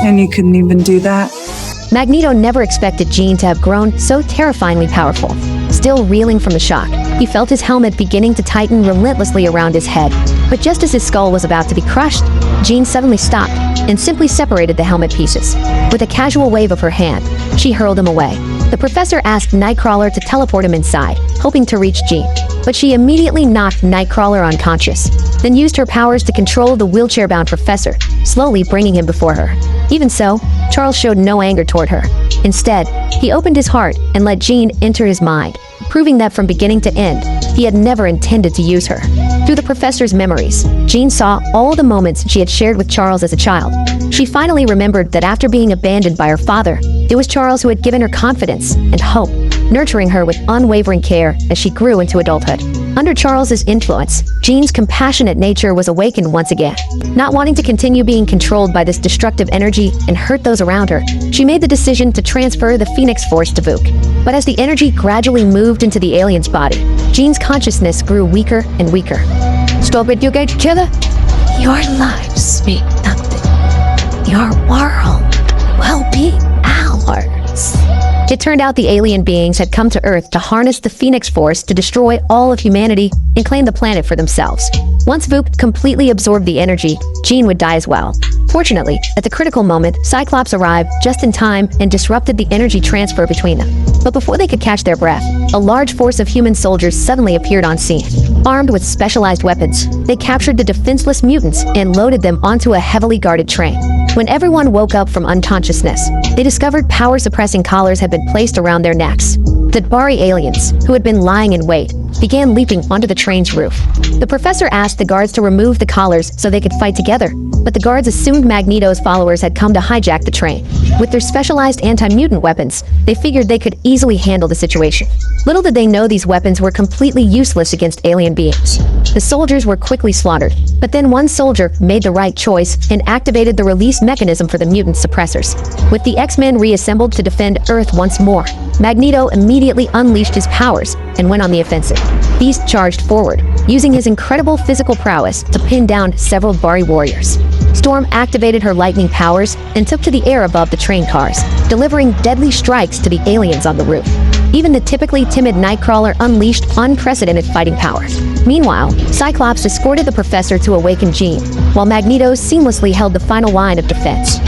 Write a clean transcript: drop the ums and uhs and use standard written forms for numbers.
And you couldn't even do that? Magneto never expected Jean to have grown so terrifyingly powerful. Still reeling from the shock, he felt his helmet beginning to tighten relentlessly around his head. But just as his skull was about to be crushed, Jean suddenly stopped and simply separated the helmet pieces. With a casual wave of her hand, she hurled him away. The professor asked Nightcrawler to teleport him inside, hoping to reach Jean. But she immediately knocked Nightcrawler unconscious, then used her powers to control the wheelchair-bound professor, slowly bringing him before her. Even so, Charles showed no anger toward her. Instead, he opened his heart and let Jean enter his mind, proving that from beginning to end, he had never intended to use her. Through the professor's memories, Jean saw all the moments she had shared with Charles as a child. She finally remembered that after being abandoned by her father, it was Charles who had given her confidence and hope, nurturing her with unwavering care as she grew into adulthood. Under Charles's influence, Jean's compassionate nature was awakened once again. Not wanting to continue being controlled by this destructive energy and hurt those around her, she made the decision to transfer the Phoenix Force to Vuk. But as the energy gradually moved into the alien's body, Jean's consciousness grew weaker and weaker. Stop it, you gate killer! Your lives mean nothing. Your world will be ours. It turned out the alien beings had come to Earth to harness the Phoenix Force to destroy all of humanity and claim the planet for themselves. Once Vuk completely absorbed the energy, Jean would die as well. Fortunately, at the critical moment, Cyclops arrived just in time and disrupted the energy transfer between them. But before they could catch their breath, a large force of human soldiers suddenly appeared on scene. Armed with specialized weapons, they captured the defenseless mutants and loaded them onto a heavily guarded train. When everyone woke up from unconsciousness, they discovered power-suppressing collars had been placed around their necks. The Bari aliens, who had been lying in wait, began leaping onto the train's roof. The professor asked the guards to remove the collars so they could fight together, but the guards assumed Magneto's followers had come to hijack the train. With their specialized anti-mutant weapons, they figured they could easily handle the situation. Little did they know these weapons were completely useless against alien beings. The soldiers were quickly slaughtered, but then one soldier made the right choice and activated the release mechanism for the mutant suppressors. With the X-Men reassembled to defend Earth once more, Magneto immediately unleashed his powers and went on the offensive. Beast charged forward, using his incredible physical prowess to pin down several Bari warriors. Storm activated her lightning powers and took to the air above the train cars, delivering deadly strikes to the aliens on the roof. Even the typically timid Nightcrawler unleashed unprecedented fighting power. Meanwhile, Cyclops escorted the professor to awaken Jean, while Magneto seamlessly held the final line of defense.